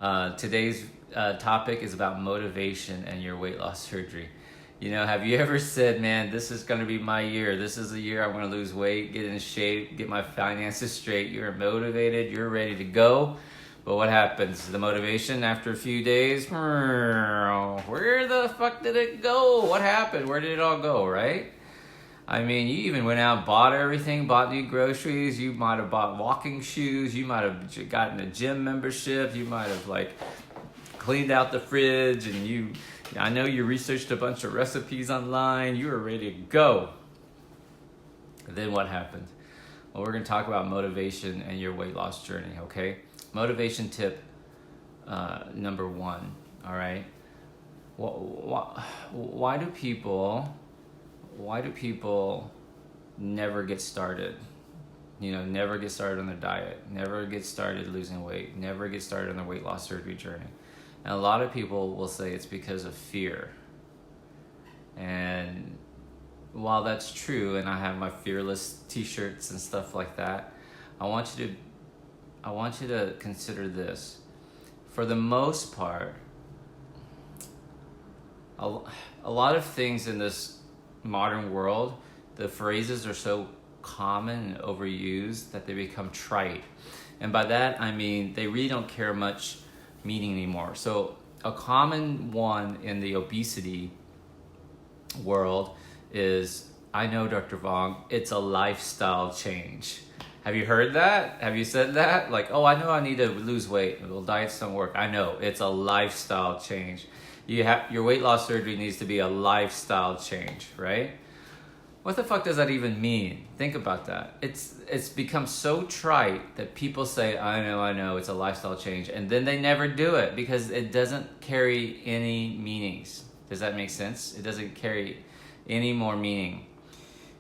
Today's topic is about motivation and your weight loss surgery. You know, have you ever said, man, this is going to be my year. This is the year I'm going to lose weight, get in shape, get my finances straight. You're motivated, you're ready to go. But what happens? The motivation after a few days, where the fuck did it go? What happened? Where did it all go, right? I mean, you even went out and bought everything, bought new groceries. You might have bought walking shoes. You might have gotten a gym membership. You might have cleaned out the fridge, and I know you researched a bunch of recipes online. You were ready to go. And then what happened? Well, we're going to talk about motivation and your weight loss journey, okay? Motivation tip number 1, all right? Why do people never get started? You know, never get started on their diet, never get started losing weight, never get started on their weight loss surgery journey. And a lot of people will say it's because of fear. And while that's true, and I have my fearless t-shirts and stuff like that, I want you to consider this. For the most part, a lot of things in this modern world, the phrases are so common and overused that they become trite. And by that, I mean they really don't carry much meaning anymore. So a common one in the obesity world is, I know, Dr. Vuong, it's a lifestyle change. Have you heard that? Have you said that? Like, oh, I know I need to lose weight. Well, diets don't work. I know, it's a lifestyle change. Your weight loss surgery needs to be a lifestyle change, right? What the fuck does that even mean? Think about that. It's become so trite that people say, I know, it's a lifestyle change. And then they never do it because it doesn't carry any meanings. Does that make sense? It doesn't carry any more meaning.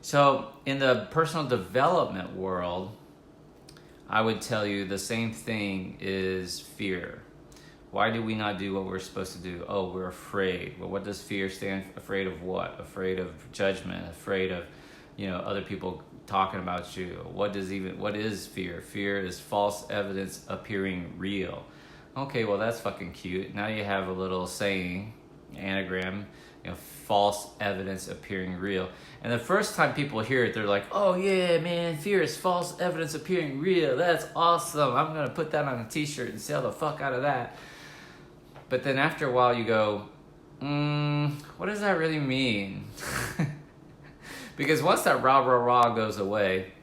So in the personal development world, I would tell you the same thing is fear. Why do we not do what we're supposed to do? Oh, we're afraid. Well, what does fear stand for? Afraid of what? Afraid of judgment, afraid of, other people talking about you. What is fear? Fear is false evidence appearing real. Okay, well, that's fucking cute. Now you have a little saying, anagram, false evidence appearing real. And the first time people hear it, they're like, oh yeah, man, fear is false evidence appearing real. That's awesome. I'm going to put that on a t-shirt and sell the fuck out of that. But then after a while you go, what does that really mean? Because once that rah goes away,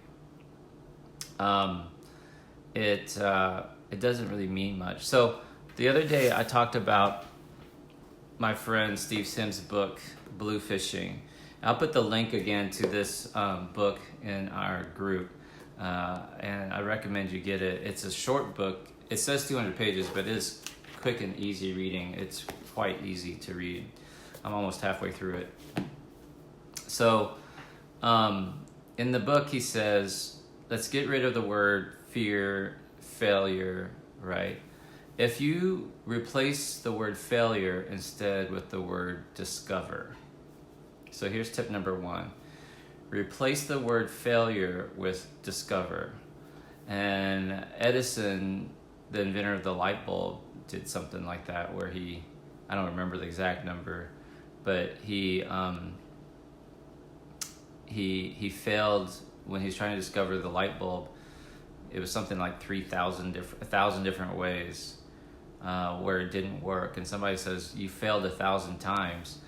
it doesn't really mean much. So the other day I talked about my friend Steve Sims' book, Blue Fishing. I'll put the link again to this book in our group, and I recommend you get it. It's a short book. It says 200 pages, but it is quick and easy reading. It's quite easy to read. I'm almost halfway through it. So in the book he says, let's get rid of the word fear, failure, right? If you replace the word failure instead with the word discover. So here's tip number 1. Replace the word failure with discover. And Edison, the inventor of the light bulb, did something like that where I don't remember the exact number, but he failed when he was trying to discover the light bulb. It was something like 1,000 different ways where it didn't work. And somebody says, you failed 1,000 times.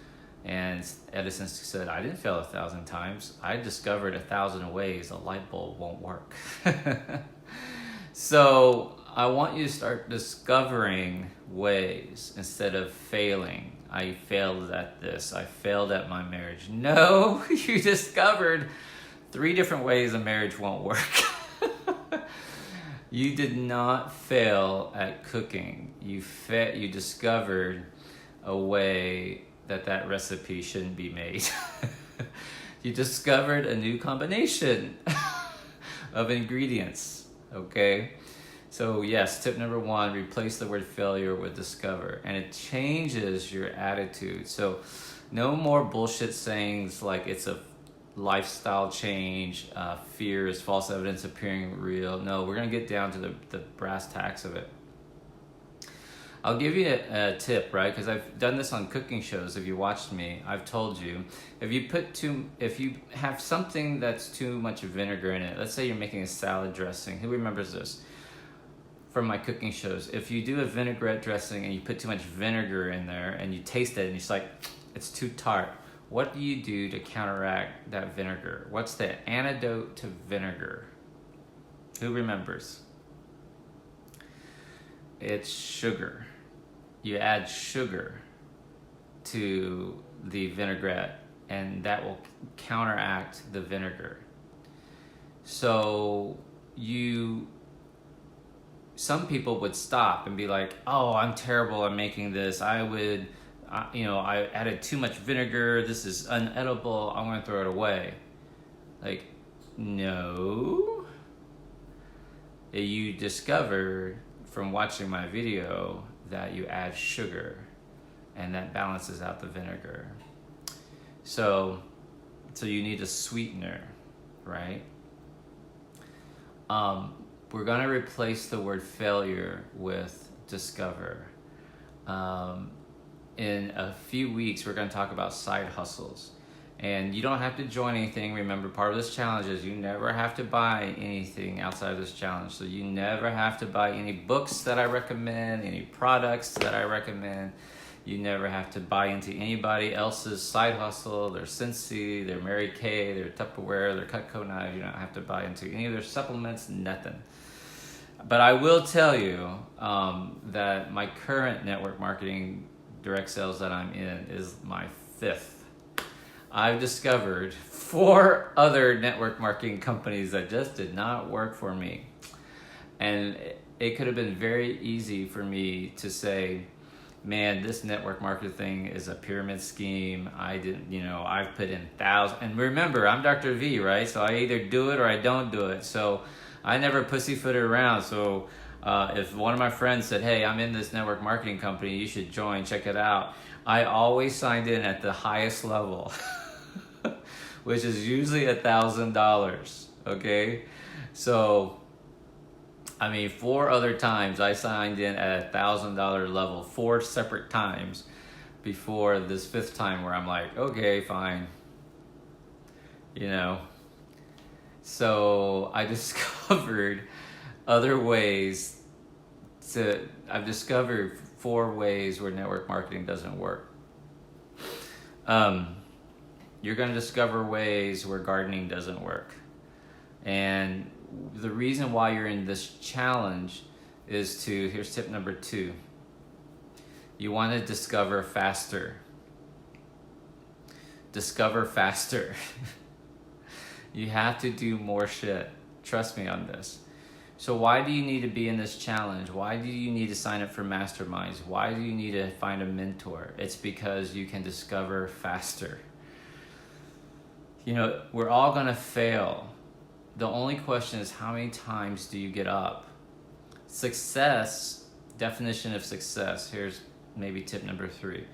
And Edison said, I didn't fail 1,000 times. I discovered 1,000 ways a light bulb won't work. So I want you to start discovering ways instead of failing. I failed at this. I failed at my marriage. No, you discovered 3 different ways a marriage won't work. You did not fail at cooking. You discovered a way that recipe shouldn't be made. You discovered a new combination of ingredients, okay? So yes, tip number 1, replace the word failure with discover, and it changes your attitude. So no more bullshit sayings like it's a lifestyle change, fear is false evidence appearing real. No, we're gonna get down to the brass tacks of it. I'll give you a tip, right? Because I've done this on cooking shows. If you watched me, I've told you, if you have something that's too much vinegar in it, let's say you're making a salad dressing. Who remembers this from my cooking shows? If you do a vinaigrette dressing and you put too much vinegar in there and you taste it and it's like, it's too tart. What do you do to counteract that vinegar? What's the antidote to vinegar? Who remembers? It's sugar. You add sugar to the vinaigrette and that will counteract the vinegar. So some people would stop and be like, oh, I'm terrible at making this. I added too much vinegar. This is unedible. I'm going to throw it away. Like, no. You discovered from watching my video that you add sugar and that balances out the vinegar. So you need a sweetener, right? We're going to replace the word failure with discover. In a few weeks, we're going to talk about side hustles. And you don't have to join anything. Remember, part of this challenge is you never have to buy anything outside of this challenge. So you never have to buy any books that I recommend, any products that I recommend. You never have to buy into anybody else's side hustle, their Scentsy, their Mary Kay, their Tupperware, their Cutco knives. You don't have to buy into any of their supplements, nothing. But I will tell you that my current network marketing direct sales that I'm in is my 5th. I've discovered 4 other network marketing companies that just did not work for me. And it could have been very easy for me to say, man, this network marketing thing is a pyramid scheme. I've put in thousands. And remember, I'm Dr. V, right? So I either do it or I don't do it. So I never pussyfooted around. So if one of my friends said, hey, I'm in this network marketing company, you should join, check it out, I always signed in at the highest level, which is usually $1,000, okay? So, 4 other times I signed in at $1,000 level, 4 separate times before this 5th time where I'm like, okay, fine. So I discovered other ways I've discovered 4 ways where network marketing doesn't work. You're going to discover ways where gardening doesn't work. And the reason why you're in this challenge is here's tip number 2. You want to discover faster. Discover faster. You have to do more shit. Trust me on this. So why do you need to be in this challenge? Why do you need to sign up for masterminds? Why do you need to find a mentor? It's because you can discover faster. We're all going to fail. The only question is, how many times do you get up? Success, definition of success. Here's maybe tip number 3.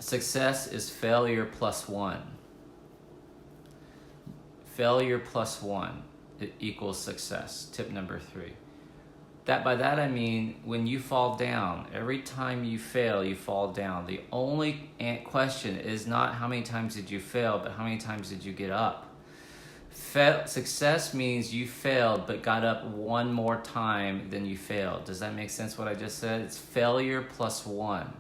Success is failure plus 1. Failure plus 1 equals success. Tip number 3. By that I mean, when you fall down, every time you fail, you fall down. The only question is not how many times did you fail, but how many times did you get up. Success means you failed but got up one more time than you failed. Does that make sense what I just said? It's failure plus 1.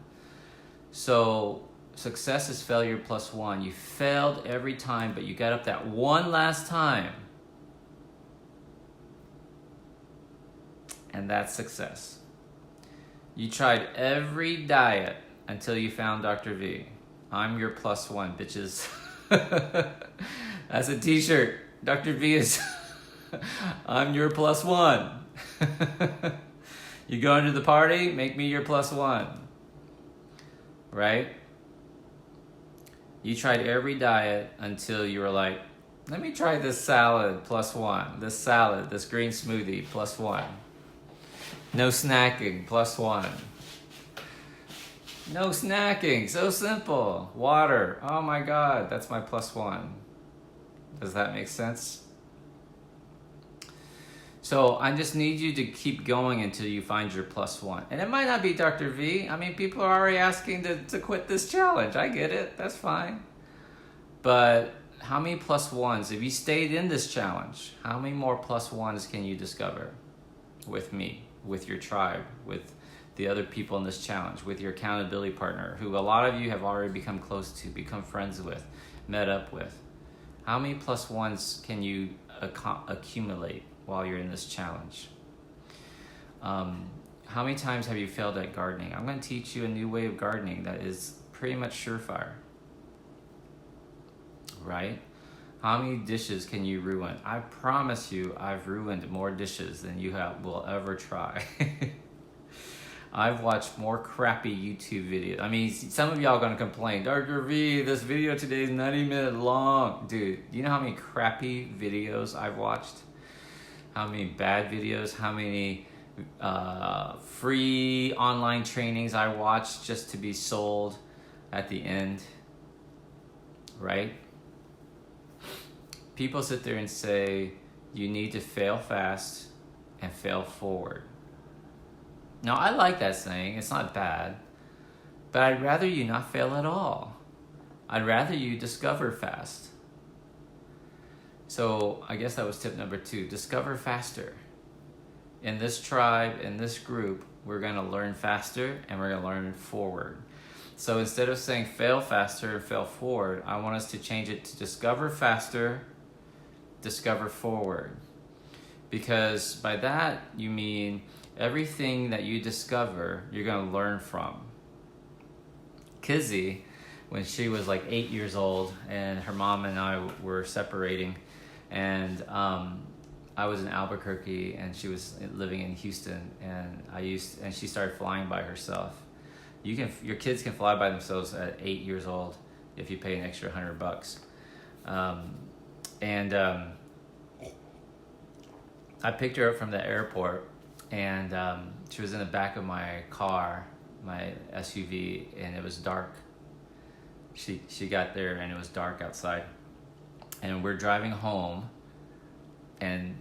So success is failure plus 1. You failed every time, but you got up that one last time. And that's success. You tried every diet until you found Dr. V. I'm your plus 1, bitches. That's a t-shirt. Dr. V is I'm your plus 1. You going to the party? Make me your plus 1. Right? You tried every diet until you were like, let me try this salad plus 1. This salad, this green smoothie plus 1. No snacking, plus 1. No snacking, so simple. Water, oh my God, that's my plus 1. Does that make sense? So I just need you to keep going until you find your +1. And it might not be Dr. V. I mean, people are already asking to quit this challenge. I get it. That's fine. But how many +1s, if you stayed in this challenge, how many more +1s can you discover with me, with your tribe, with the other people in this challenge, with your accountability partner, who a lot of you have already become close to, become friends with, met up with? How many +1s can you accumulate while you're in this challenge? How many times have you failed at gardening? I'm going to teach you a new way of gardening that is pretty much surefire, right? How many dishes can you ruin? I promise you, I've ruined more dishes than you will ever try. I've watched more crappy YouTube videos. I mean, some of y'all are going to complain, Dr. V, this video today is 90 minutes long. Dude, do you know how many crappy videos I've watched? How many bad videos? How many free online trainings I watched just to be sold at the end, right? People sit there and say, you need to fail fast and fail forward. Now, I like that saying. It's not bad. But I'd rather you not fail at all. I'd rather you discover fast. So I guess that was tip number 2. Discover faster. In this tribe, in this group, we're going to learn faster and we're going to learn forward. So instead of saying fail faster and fail forward, I want us to change it to discover faster, discover forward. Because by that, you mean everything that you discover, you're going to learn from. Kizzy, when she was like 8 years old and her mom and I were separating, and I was in Albuquerque and she was living in Houston, and she started flying by herself. Your kids can fly by themselves at 8 years old if you pay an extra $100. I picked her up from the airport, and she was in the back of my car, my SUV, and it was dark. She got there and it was dark outside, and we're driving home, and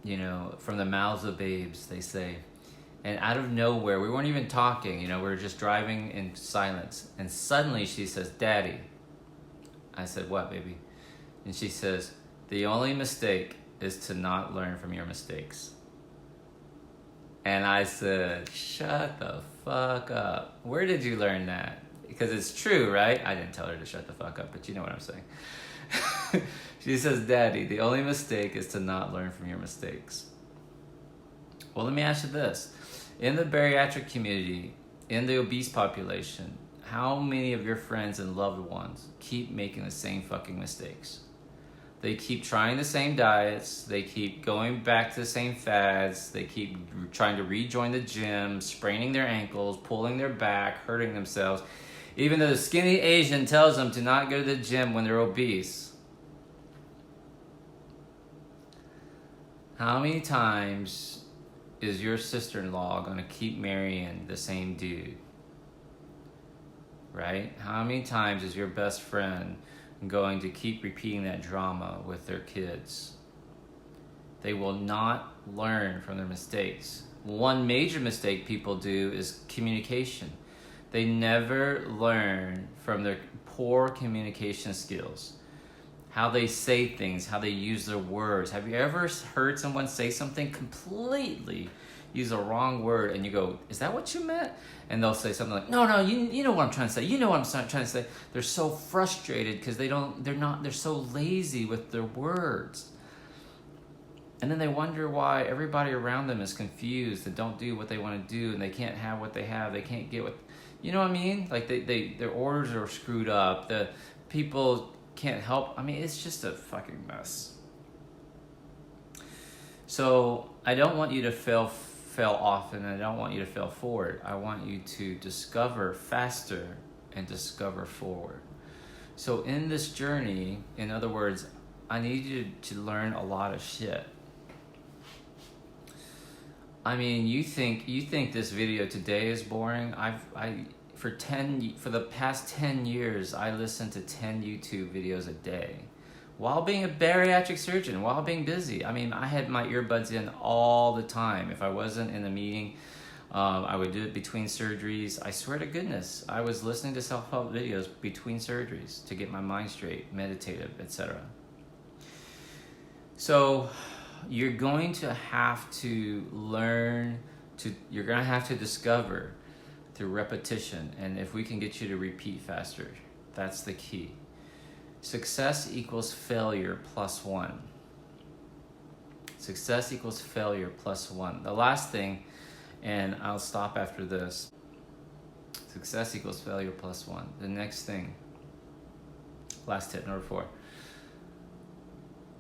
you know, from the mouths of babes, they say, and out of nowhere, we weren't even talking, you know, we were just driving in silence, and suddenly she says, "Daddy." I said, "What, baby?" And she says, "The only mistake is to not learn from your mistakes." And I said, "Shut the fuck up. Where did you learn that?" Because it's true, right? I didn't tell her to shut the fuck up, but you know what I'm saying. She says, "Daddy, the only mistake is to not learn from your mistakes." Well, let me ask you this. In the bariatric community, in the obese population, how many of your friends and loved ones keep making the same fucking mistakes? They keep trying the same diets. They keep going back to the same fads. They keep trying to rejoin the gym, spraining their ankles, pulling their back, hurting themselves, even though the skinny Asian tells them to not go to the gym when they're obese. How many times is your sister-in-law going to keep marrying the same dude? Right? How many times is your best friend going to keep repeating that drama with their kids? They will not learn from their mistakes. One major mistake people do is communication. They never learn from their poor communication skills. How they say things, how they use their words. Have you ever heard someone say something completely, use a wrong word, and you go, "Is that what you meant?" And they'll say something like, no, you know what I'm trying to say. You know what I'm trying to say. They're so frustrated because they're so lazy with their words. And then they wonder why everybody around them is confused and don't do what they want to do, and they can't have what they have. They can't get what, you know what I mean? Like their orders are screwed up. The people can't help. I mean, it's just a fucking mess. So I don't want you to fail often. I don't want you to fail forward. I want you to discover faster and discover forward. So in this journey, in other words, I need you to learn a lot of shit. I mean, you think this video today is boring? For the past 10 years, I listen to 10 YouTube videos a day. while being a bariatric surgeon, while being busy. I mean, I had my earbuds in all the time. If I wasn't in a meeting, I would do it between surgeries. I swear to goodness, I was listening to self-help videos between surgeries to get my mind straight, meditative, etc. So you're going to have to learn you're going to have to discover through repetition. And if we can get you to repeat faster, that's the key. Success equals failure plus 1. Success equals failure plus 1. The last thing, and I'll stop after this. Success equals failure plus 1. The next thing, last tip, number 4.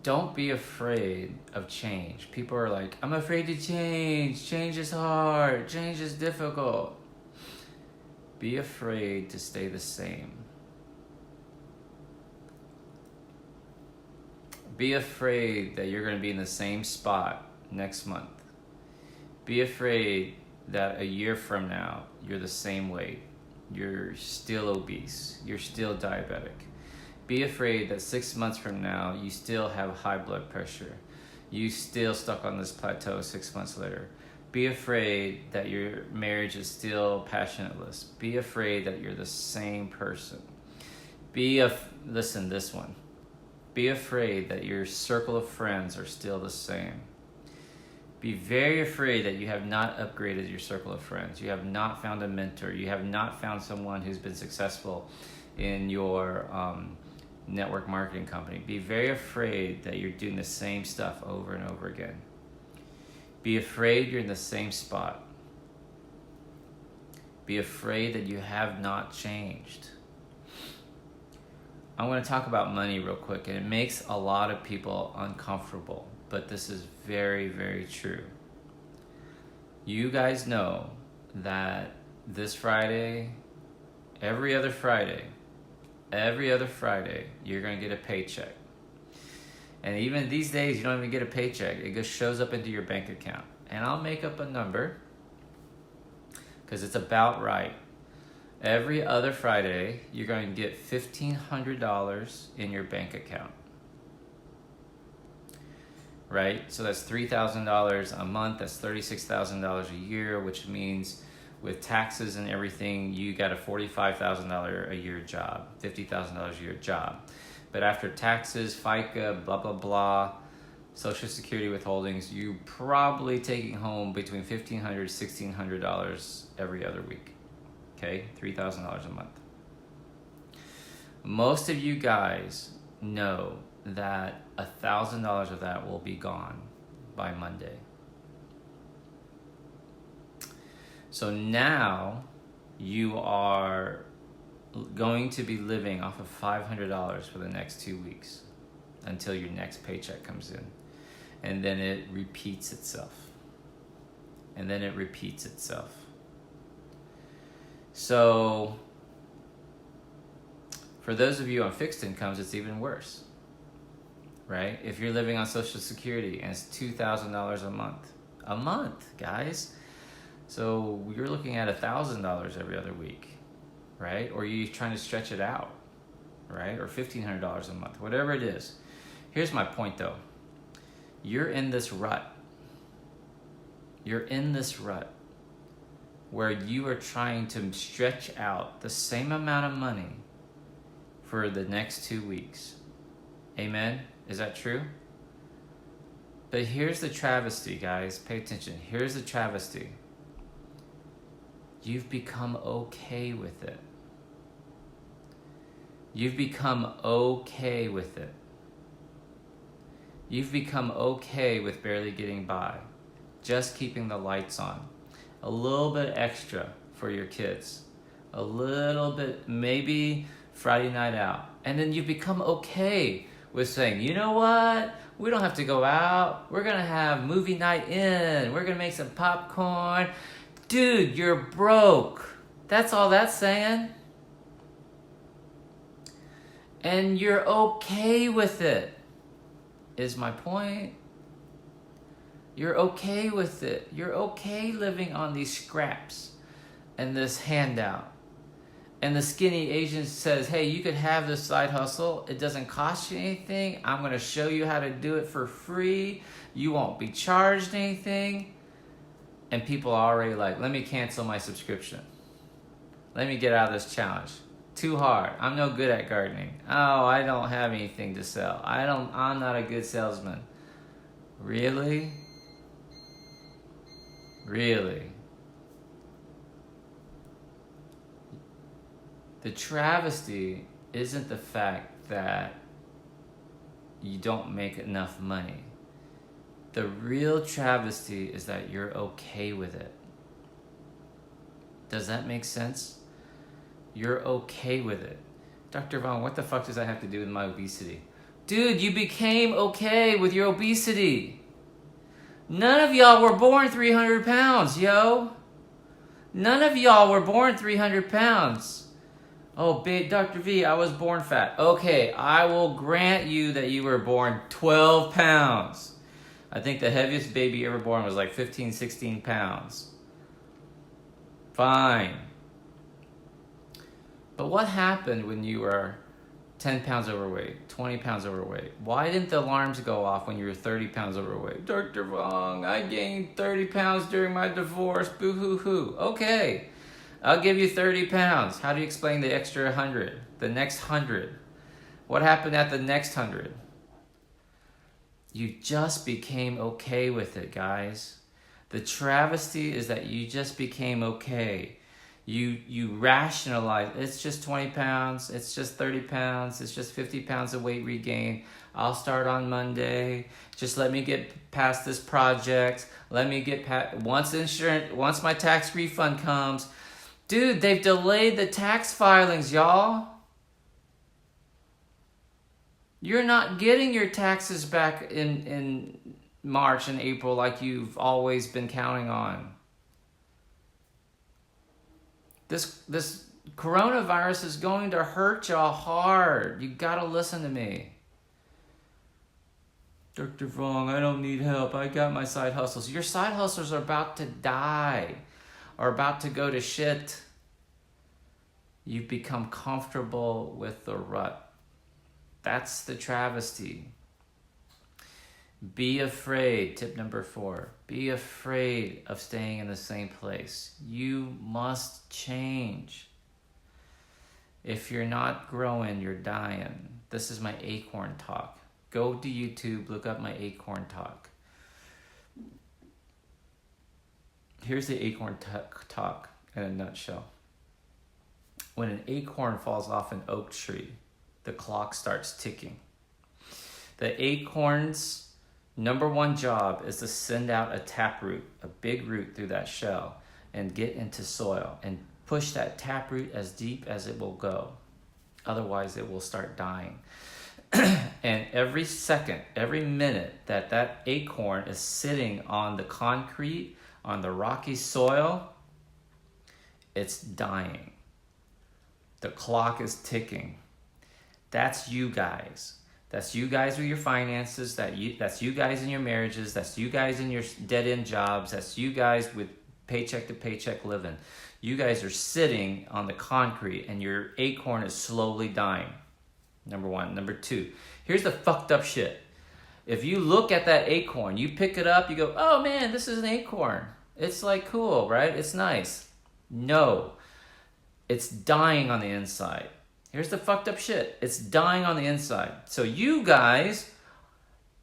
Don't be afraid of change. People are like, I'm afraid to change. Change is hard. Change is difficult. Be afraid to stay the same. Be afraid that you're going to be in the same spot next month. Be afraid that a year from now, you're the same weight. You're still obese. You're still diabetic. Be afraid that 6 months from now, you still have high blood pressure. You still stuck on this plateau 6 months later. Be afraid that your marriage is still passionateless. Be afraid that you're the same person. Listen, this one. Be afraid that your circle of friends are still the same. Be very afraid that you have not upgraded your circle of friends. You have not found a mentor. You have not found someone who's been successful in your network marketing company. Be very afraid that you're doing the same stuff over and over again. Be afraid you're in the same spot. Be afraid that you have not changed. I want to talk about money real quick, and it makes a lot of people uncomfortable, but this is very, very true. You guys know that this Friday, every other Friday, you're going to get a paycheck. And even these days, you don't even get a paycheck. It just shows up into your bank account. And I'll make up a number because it's about right. Every other Friday, you're going to get $1,500 in your bank account. Right? So that's $3,000 a month. That's $36,000 a year, which means with taxes and everything, you got a $45,000 a year job, $50,000 a year job. But after taxes, FICA, blah, blah, blah, Social Security withholdings, you probably taking home between $1,500 and $1,600 every other week. Okay, $3,000 a month. Most of you guys know that $1,000 of that will be gone by Monday. So now you are going to be living off of $500 for the next 2 weeks until your next paycheck comes in. And then it repeats itself. And then it repeats itself. So for those of you on fixed incomes, it's even worse, right? If you're living on Social Security and it's $2,000 a month, guys. So you're looking at $1,000 every other week, right? Or you're trying to stretch it out, right? Or $1,500 a month, whatever it is. Here's my point though. You're in this rut. You're in this rut where you are trying to stretch out the same amount of money for the next 2 weeks. Amen? Is that true? But here's the travesty, guys. Pay attention. Here's the travesty. You've become okay with it. You've become okay with it. You've become okay with barely getting by, just keeping the lights on. A little bit extra for your kids. A little bit, maybe Friday night out. And then you've become okay with saying, you know what? We don't have to go out. We're going to have movie night in. We're going to make some popcorn. Dude, you're broke. That's all that's saying. And you're okay with it, is my point. You're okay with it. You're okay living on these scraps and this handout. and the skinny Asian says, hey, you could have this side hustle. It doesn't cost you anything. I'm going to show you how to do it for free. You won't be charged anything. And people are already like, let me cancel my subscription. Let me get out of this challenge. Too hard. I'm no good at gardening. Oh, I don't have anything to sell. I'm not a good salesman. Really? Really? The travesty isn't the fact that you don't make enough money. The real travesty is that you're okay with it. Does that make sense? You're okay with it. Dr. Vuong, what the fuck does that have to do with my obesity? Dude, you became okay with your obesity. None of y'all were born 300 pounds, yo. None of y'all were born 300 pounds. Oh, Dr. V, I was born fat. Okay, I will grant you that you were born 12 pounds. I think the heaviest baby ever born was like 15, 16 pounds. Fine. But what happened when you were 10 pounds overweight, 20 pounds overweight? Why didn't the alarms go off when you were 30 pounds overweight? Dr. Vuong, I gained 30 pounds during my divorce. Boo-hoo-hoo. Okay, I'll give you 30 pounds. How do you explain the extra 100? The next 100? What happened at the next 100? You just became okay with it, guys. The travesty is that you just became okay. You rationalize, it's just 20 pounds, it's just 30 pounds, it's just 50 pounds of weight regain. I'll start on Monday. Just let me get past this project. Let me get past, once my tax refund comes. Dude, they've delayed the tax filings, y'all. You're not getting your taxes back in March and April like you've always been counting on. This coronavirus is going to hurt y'all hard. You gotta listen to me. Dr. Vuong, I don't need help. I got my side hustles. Your side hustles are about to die, are about to go to shit. You've become comfortable with the rut. That's the travesty. Be afraid. Tip number 4. Be afraid of staying in the same place. You must change. If you're not growing, you're dying. This is my acorn talk. Go to YouTube, look up my acorn talk. Here's the acorn talk in a nutshell. When an acorn falls off an oak tree, the clock starts ticking. The acorn's number one job is to send out a taproot, a big root through that shell, and get into soil and push that taproot as deep as it will go. Otherwise, it will start dying. And every second, every minute that acorn is sitting on the concrete, on the rocky soil, it's dying. The clock is ticking. That's you guys. That's you guys with your finances. That's you guys in your marriages. That's you guys in your dead-end jobs. That's you guys with paycheck to paycheck living. You guys are sitting on the concrete and your acorn is slowly dying. Number 1. Number 2, here's the fucked up shit. If you look at that acorn, you pick it up, you go, oh man, this is an acorn. It's like cool, right? It's nice. No, it's dying on the inside. Here's the fucked up shit. It's dying on the inside. So you guys,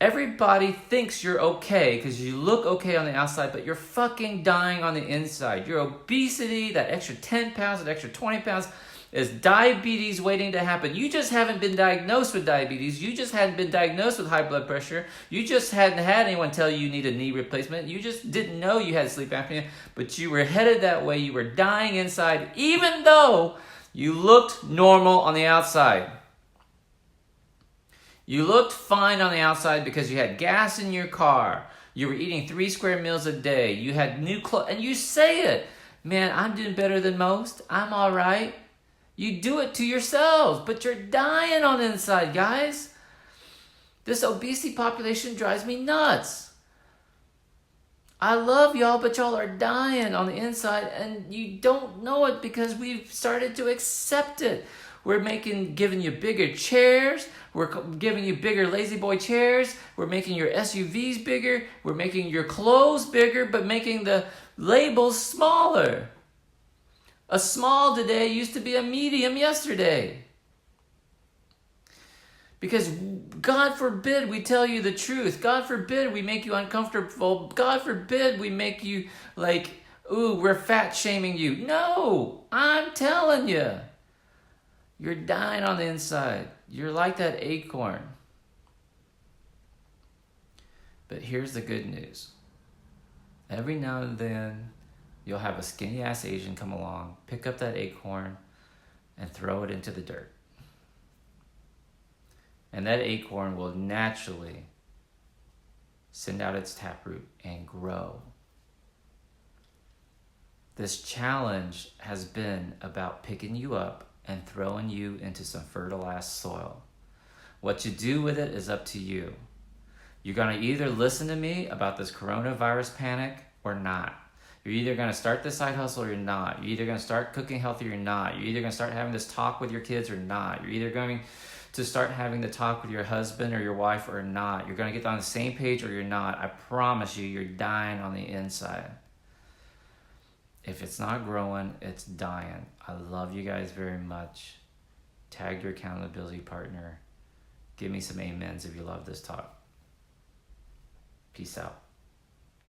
everybody thinks you're okay because you look okay on the outside, but you're fucking dying on the inside. Your obesity, that extra 10 pounds, that extra 20 pounds, is diabetes waiting to happen. You just haven't been diagnosed with diabetes. You just hadn't been diagnosed with high blood pressure. You just hadn't had anyone tell you need a knee replacement. You just didn't know you had sleep apnea, but you were headed that way. You were dying inside, even though you looked normal on the outside. You looked fine on the outside because you had gas in your car. You were eating 3 square meals a day. You had new clothes, and you say it. Man, I'm doing better than most. I'm all right. You do it to yourselves, but you're dying on the inside, guys. This obesity population drives me nuts. I love y'all, but y'all are dying on the inside and you don't know it because we've started to accept it. We're giving you bigger chairs. We're giving you bigger lazy boy chairs. We're making your SUVs bigger. We're making your clothes bigger, but making the labels smaller. A small today used to be a medium yesterday. Because God forbid we tell you the truth. God forbid we make you uncomfortable. God forbid we make you like, ooh, we're fat shaming you. No, I'm telling you. You're dying on the inside. You're like that acorn. But here's the good news. Every now and then, you'll have a skinny ass Asian come along, pick up that acorn, and throw it into the dirt. And that acorn will naturally send out its taproot and grow. This challenge has been about picking you up and throwing you into some fertilized soil. What you do with it is up to you. You're going to either listen to me about this coronavirus panic or not. You're either going to start this side hustle or you're not. You're either going to start cooking healthy or not. You're either going to start having this talk with your kids or not. You're either going to start having the talk with your husband or your wife or not. You're going to get on the same page or you're not. I promise you, you're dying on the inside. If it's not growing, it's dying. I love you guys very much. Tag your accountability partner. Give me some amens if you love this talk. Peace out.